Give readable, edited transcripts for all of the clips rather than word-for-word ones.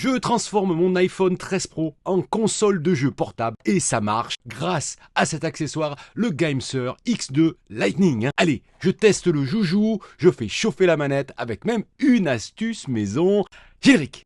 Je transforme mon iPhone 13 Pro en console de jeu portable et ça marche grâce à cet accessoire, le GameSir X2 Lightning. Allez, je teste le joujou, je fais chauffer la manette avec même une astuce maison. Générique.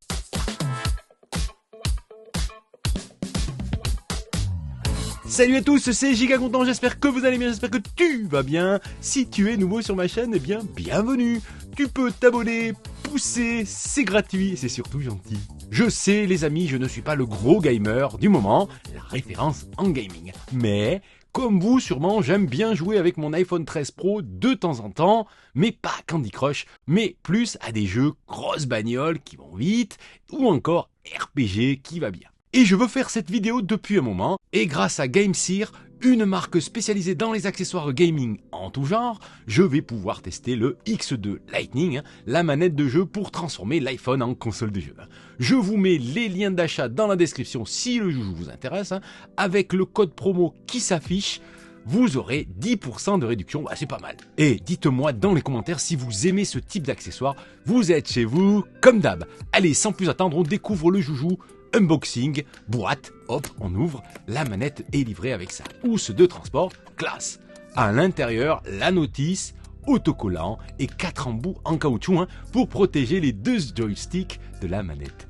Salut à tous, c'est Giga Content, j'espère que vous allez bien, j'espère que tu vas bien. Si tu es nouveau sur ma chaîne, eh bien bienvenue. Tu peux t'abonner, pousser, c'est gratuit et c'est surtout gentil. Je sais les amis, je ne suis pas le gros gamer du moment, la référence en gaming. Mais comme vous sûrement, j'aime bien jouer avec mon iPhone 13 Pro de temps en temps, mais pas à Candy Crush, mais plus à des jeux grosses bagnoles qui vont vite, ou encore RPG qui va bien. Et je veux faire cette vidéo depuis un moment, et grâce à GameSir, une marque spécialisée dans les accessoires gaming en tout genre, je vais pouvoir tester le X2 Lightning, la manette de jeu pour transformer l'iPhone en console de jeu. Je vous mets les liens d'achat dans la description si le joujou vous intéresse, avec le code promo qui s'affiche. Vous aurez 10% de réduction, c'est pas mal. Et dites-moi dans les commentaires si vous aimez ce type d'accessoire, vous êtes chez vous comme d'hab. Allez, sans plus attendre, on découvre le joujou. Unboxing, boîte, hop, on ouvre, la manette est livrée avec sa housse de transport, classe. À l'intérieur, la notice, autocollant et 4 embouts en caoutchouc pour protéger les 2 joysticks de la manette.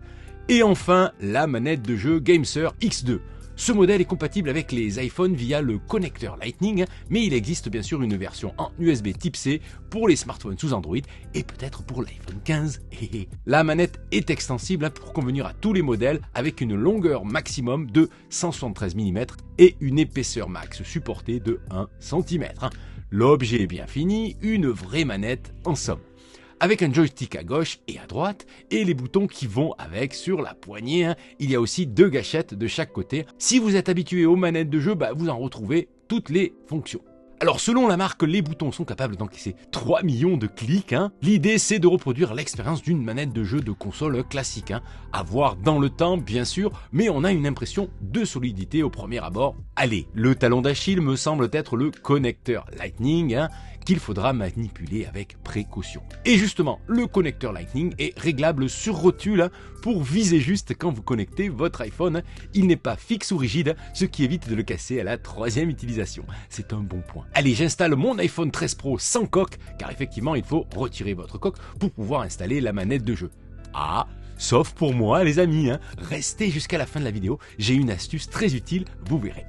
Et enfin, la manette de jeu GameSir X2. Ce modèle est compatible avec les iPhones via le connecteur Lightning, mais il existe bien sûr une version en USB Type C pour les smartphones sous Android et peut-être pour l'iPhone 15. La manette est extensible pour convenir à tous les modèles avec une longueur maximum de 173 mm et une épaisseur max supportée de 1 cm. L'objet est bien fini, une vraie manette en somme. Avec un joystick à gauche et à droite, et les boutons qui vont avec sur la poignée. Il y a aussi 2 gâchettes de chaque côté. Si vous êtes habitué aux manettes de jeu, vous en retrouvez toutes les fonctions. Alors selon la marque, les boutons sont capables d'encaisser 3 millions de clics. L'idée c'est de reproduire l'expérience d'une manette de jeu de console classique. À voir dans le temps bien sûr, mais on a une impression de solidité au premier abord. Allez, le talon d'Achille me semble être le connecteur Lightning, qu'il faudra manipuler avec précaution. Et justement, le connecteur Lightning est réglable sur rotule pour viser juste quand vous connectez votre iPhone. Il n'est pas fixe ou rigide, ce qui évite de le casser à la 3e utilisation. C'est un bon point. Allez, j'installe mon iPhone 13 Pro sans coque, car effectivement, il faut retirer votre coque pour pouvoir installer la manette de jeu. Sauf pour moi les amis, Restez jusqu'à la fin de la vidéo, j'ai une astuce très utile, vous verrez.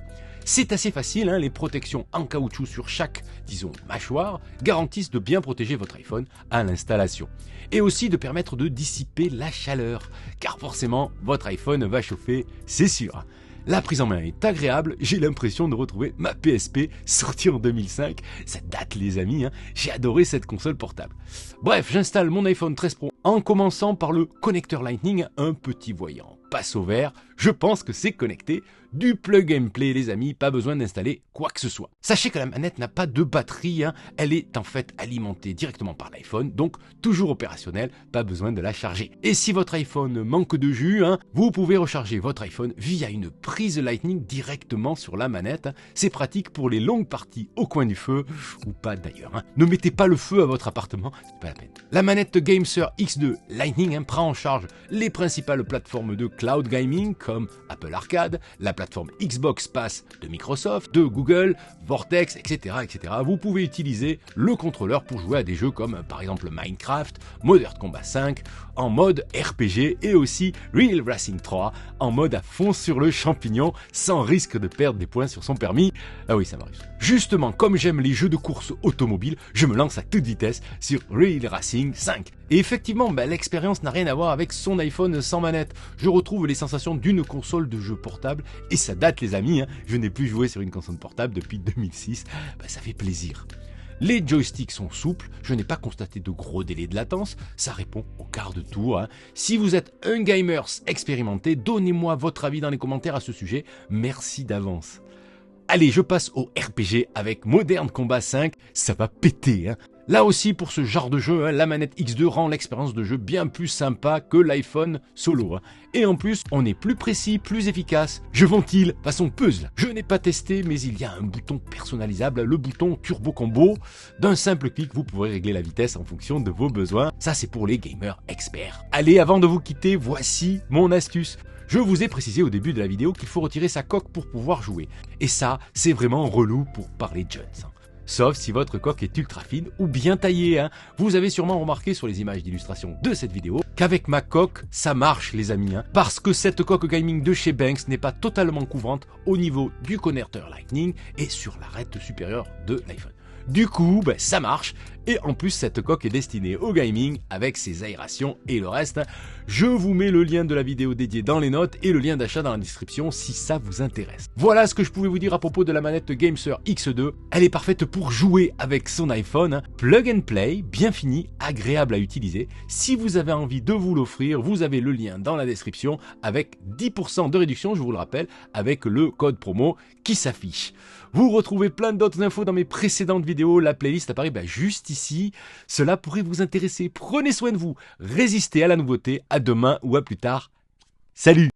C'est assez facile, les protections en caoutchouc sur chaque, disons, mâchoire garantissent de bien protéger votre iPhone à l'installation. Et aussi de permettre de dissiper la chaleur, car forcément, votre iPhone va chauffer, c'est sûr. La prise en main est agréable, j'ai l'impression de retrouver ma PSP sortie en 2005. Ça date les amis, j'ai adoré cette console portable. Bref, j'installe mon iPhone 13 Pro en commençant par le connecteur Lightning, un petit voyant passe au vert. Je pense que c'est connecté. Du plug and play les amis, pas besoin d'installer quoi que ce soit. Sachez que la manette n'a pas de batterie, elle est en fait alimentée directement par l'iPhone, donc toujours opérationnelle, pas besoin de la charger. Et si votre iPhone manque de jus, vous pouvez recharger votre iPhone via une prise Lightning directement sur la manette. C'est pratique pour les longues parties au coin du feu, ou pas d'ailleurs. Ne mettez pas le feu à votre appartement, c'est pas la peine. La manette GameSir X2 Lightning prend en charge les principales plateformes de cloud gaming comme Apple Arcade, la plateforme Xbox Pass de Microsoft, de Google, Vortex, etc., etc. Vous pouvez utiliser le contrôleur pour jouer à des jeux comme par exemple Minecraft, Modern Combat 5 en mode RPG et aussi Real Racing 3 en mode à fond sur le champignon sans risque de perdre des points sur son permis. Ah oui, ça m'arrive. Justement, comme j'aime les jeux de course automobile, je me lance à toute vitesse sur Real Racing 5. Et effectivement, l'expérience n'a rien à voir avec son iPhone sans manette. Je retrouve les sensations d'une console de jeu portable et ça date les amis, je n'ai plus joué sur une console portable depuis 2006, ça fait plaisir. Les joysticks sont souples, je n'ai pas constaté de gros délais de latence, ça répond au quart de tour. Si vous êtes un gamer expérimenté, donnez-moi votre avis dans les commentaires à ce sujet, merci d'avance. Allez, je passe au RPG avec Modern Combat 5, ça va péter. Là aussi, pour ce genre de jeu, la manette X2 rend l'expérience de jeu bien plus sympa que l'iPhone solo. Et en plus, on est plus précis, plus efficace. Je ventile façon puzzle. Je n'ai pas testé, mais il y a un bouton personnalisable, le bouton Turbo Combo. D'un simple clic, vous pourrez régler la vitesse en fonction de vos besoins. Ça, c'est pour les gamers experts. Allez, avant de vous quitter, voici mon astuce. Je vous ai précisé au début de la vidéo qu'il faut retirer sa coque pour pouvoir jouer. Et ça, c'est vraiment relou pour parler jeunes. Sauf si votre coque est ultra fine ou bien taillée. Vous avez sûrement remarqué sur les images d'illustration de cette vidéo qu'avec ma coque, ça marche les amis. Parce que cette coque gaming de chez Banks n'est pas totalement couvrante au niveau du connecteur Lightning et sur l'arête supérieure de l'iPhone. Du coup, ça marche. Et en plus, cette coque est destinée au gaming avec ses aérations et le reste. Je vous mets le lien de la vidéo dédiée dans les notes et le lien d'achat dans la description si ça vous intéresse. Voilà ce que je pouvais vous dire à propos de la manette GameSir X2. Elle est parfaite pour jouer avec son iPhone. Plug and play, bien fini, agréable à utiliser. Si vous avez envie de vous l'offrir, vous avez le lien dans la description avec 10% de réduction, je vous le rappelle, avec le code promo qui s'affiche. Vous retrouvez plein d'autres infos dans mes précédentes vidéos. La playlist apparaît juste ici. Cela pourrait vous intéresser. Prenez soin de vous. Résistez à la nouveauté. À demain ou à plus tard. Salut!